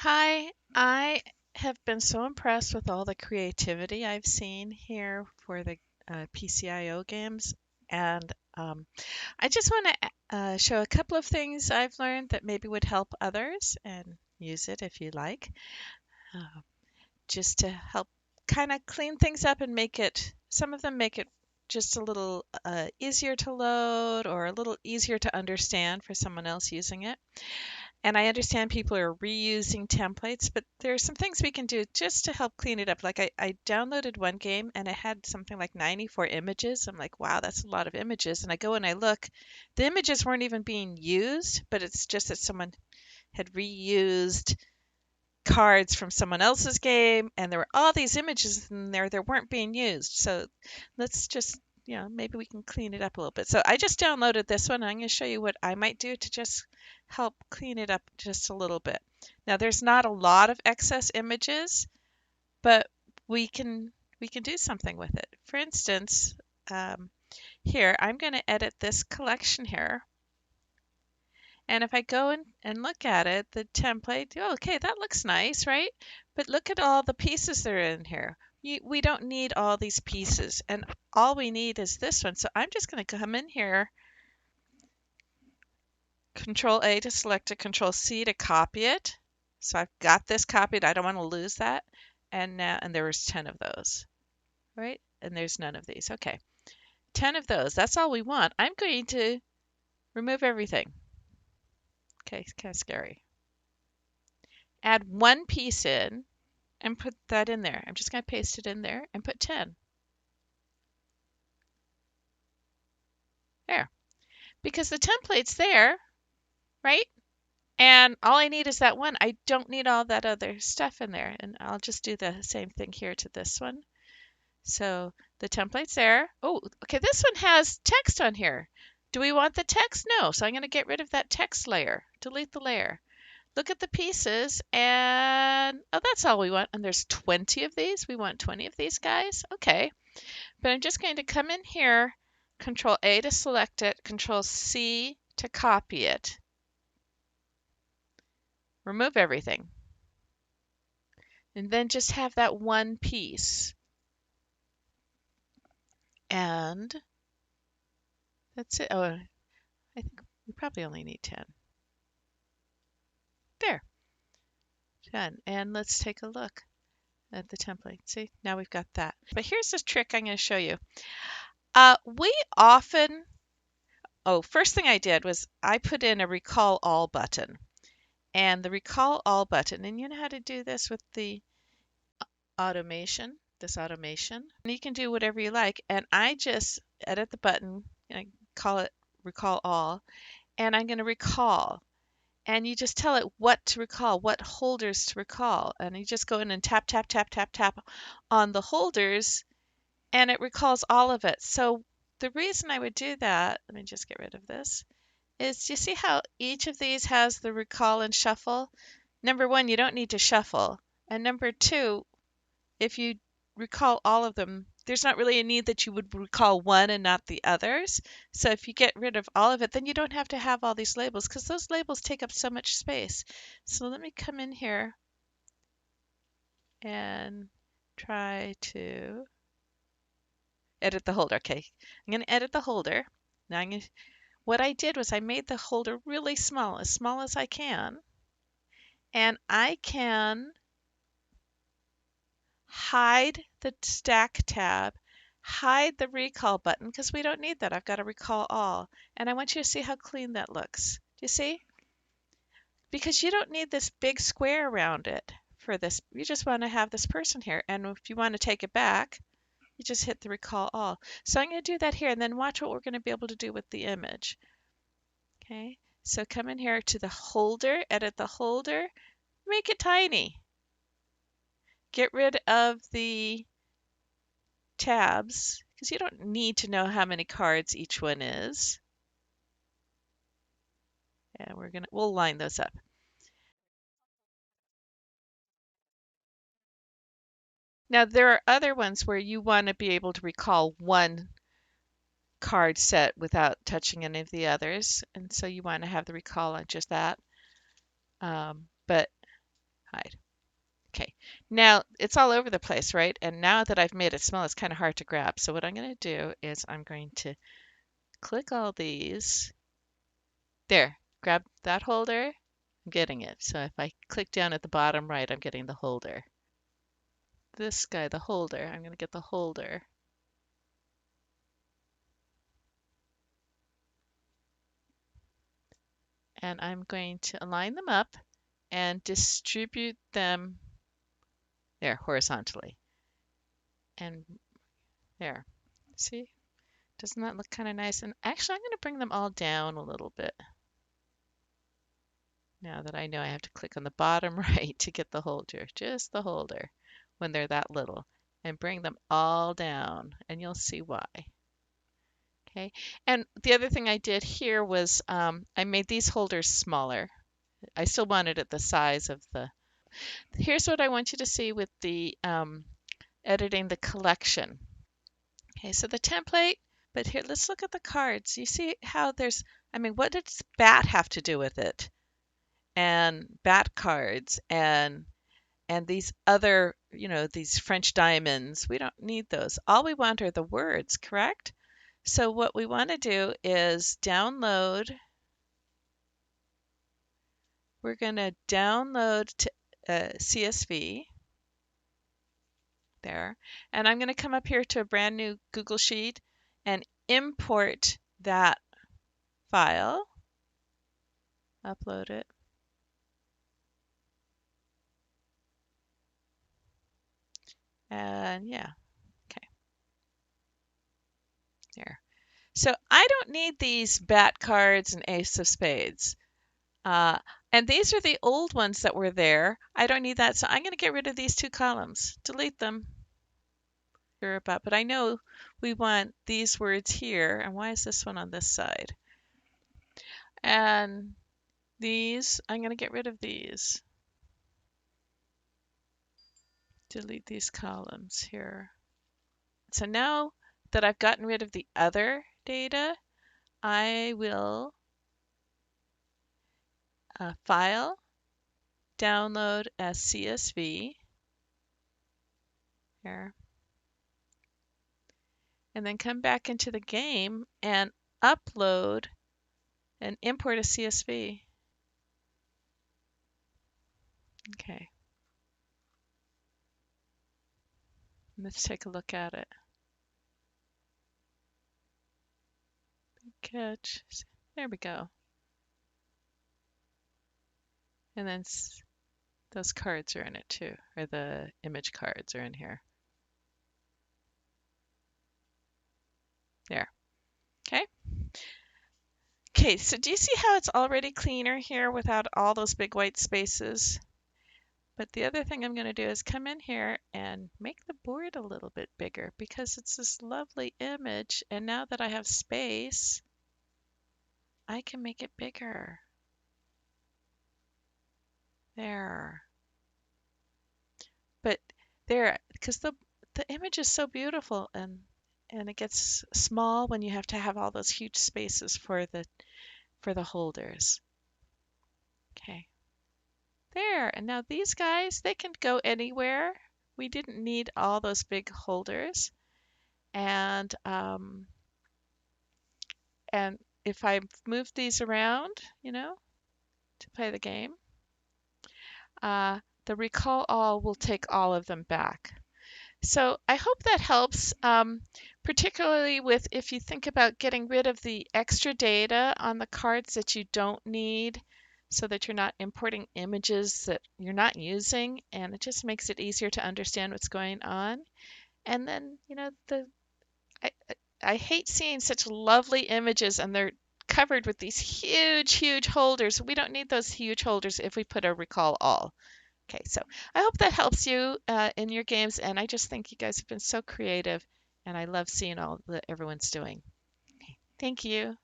Hi, I have been so impressed with all the creativity I've seen here for the PCIO games, and I just want to show a couple of things I've learned that maybe would help others, and use it if you like, uh, just to help kind of clean things up and make it, some of them make it just a little easier to load or a little easier to understand for someone else using it. And I understand people are reusing templates, but there are some things we can do just to help clean it up. Like I downloaded one game and it had something like 94 images. I'm like, wow, that's a lot of images. And I go and I look, the images weren't even being used, but it's just that someone had reused cards from someone else's game, and there were all these images in there that weren't being used. So let's just, maybe we can clean it up a little bit. So I just downloaded this one. I'm going to show you what I might do to just help clean it up just a little bit. Now there's not a lot of excess images, but we can do something with it. For instance, here I'm going to edit this collection here. And if I go and look at it, the template, oh, okay, that looks nice, right? But look at all the pieces that are in here. We don't need all these pieces, and all we need is this one. So I'm just going to come in here, Control A to select it, Control C to copy it. So I've got this copied. I don't want to lose that. And now, and there was 10 of those, right? And there's none of these. Okay, 10 of those. That's all we want. I'm going to remove everything. Okay, it's kind of scary. Add one piece in and put that in there. I'm just going to paste it in there and put 10. There. Because the template's there, right? And all I need is that one. I don't need all that other stuff in there. And I'll just do the same thing here to this one. So the template's there. Oh, okay, this one has text on here. Do we want the text? No. So I'm going to get rid of that text layer. Delete the layer. Look at the pieces, and oh, that's all we want. And there's 20 of these. We want 20 of these guys. Okay. But I'm just going to come in here, Control A to select it, Control C to copy it. Remove everything. And then just have that one piece. And that's it. Oh, I think we probably only need 10. There, 10. And let's take a look at the template. See, now we've got that. But here's this trick I'm going to show you. We often, first thing I did was I put in a recall all button. And the recall all button, and you know how to do this with the automation, this automation. And you can do whatever you like. And I just edit the button and I call it recall all. And I'm going to recall. And you just tell it what to recall, what holders to recall. And you just go in and tap, tap, tap, tap, tap on the holders, and it recalls all of it. So the reason I would do that, let me just get rid of this, is you see how each of these has the recall and shuffle? Number one, you don't need to shuffle. And number two, if you recall all of them, there's not really a need that you would recall one and not the others. So if you get rid of all of it, then you don't have to have all these labels because those labels take up so much space. So let me come in here and try to edit the holder. Okay, I'm going to edit the holder. Now what I did was I made the holder really small as I can. And I can hide the stack tab, hide the recall button because we don't need that. I've got to recall all. And I want you to see how clean that looks. Do you see? Because you don't need this big square around it for this. You just want to have this person here. And if you want to take it back, you just hit the recall all. So I'm going to do that here and then watch what we're going to be able to do with the image. Okay, so come in here to the holder, edit the holder, make it tiny. Get rid of the tabs because you don't need to know how many cards each one is. And we'll line those up. Now there are other ones where you want to be able to recall one card set without touching any of the others, and so you want to have the recall on just that. But Now it's all over the place, right? And now that I've made it small, it's kind of hard to grab. So what I'm going to do is I'm going to click all these. There, grab that holder. I'm getting it. So if I click down at the bottom right, I'm getting the holder. This guy, the holder, I'm going to get the holder. And I'm going to align them up and distribute them there horizontally. And there. See? Doesn't that look kind of nice? And actually, I'm going to bring them all down a little bit. Now that I know I have to click on the bottom right to get the holder, just the holder, when they're that little, and bring them all down, and you'll see why. Okay, and the other thing I did here was I made these holders smaller. I still wanted it the size of the. Here's what I want you to see with the editing the collection. Okay, so the template, but here, let's look at the cards. You see how there's, I mean, what does bat have to do with it? And bat cards and these other, these French diamonds. We don't need those. All we want are the words, correct? So what we want to do is download. We're going to download to CSV there. And I'm going to come up here to a brand new Google Sheet and import that file, upload it. And yeah, okay, there. So I don't need these bat cards and ace of spades. And these are the old ones that were there. I don't need that, so I'm going to get rid of these two columns, delete them. But I know we want these words here. And why is this one on this side? And these, I'm going to get rid of these. Delete these columns here. So now that I've gotten rid of the other data, I will file, download as CSV here, and then come back into the game and upload and import a CSV. Okay. Let's take a look at it. Catch. There we go. And then those cards are in it too, or the image cards are in here. There. Okay. Okay, so do you see how it's already cleaner here without all those big white spaces? But the other thing I'm going to do is come in here and make the board a little bit bigger because it's this lovely image. And now that I have space, I can make it bigger. There. But there, because the image is so beautiful and it gets small when you have to have all those huge spaces for the holders. Okay. There, and now these guys, they can go anywhere. We didn't need all those big holders. And if I move these around, to play the game, the recall all will take all of them back. So I hope that helps, particularly with if you think about getting rid of the extra data on the cards that you don't need, so that you're not importing images that you're not using, and it just makes it easier to understand what's going on. And then, I hate seeing such lovely images and they're covered with these huge, huge holders. We don't need those huge holders if we put a recall all. Okay, so I hope that helps you in your games, and I just think you guys have been so creative, and I love seeing all that everyone's doing. Okay, thank you.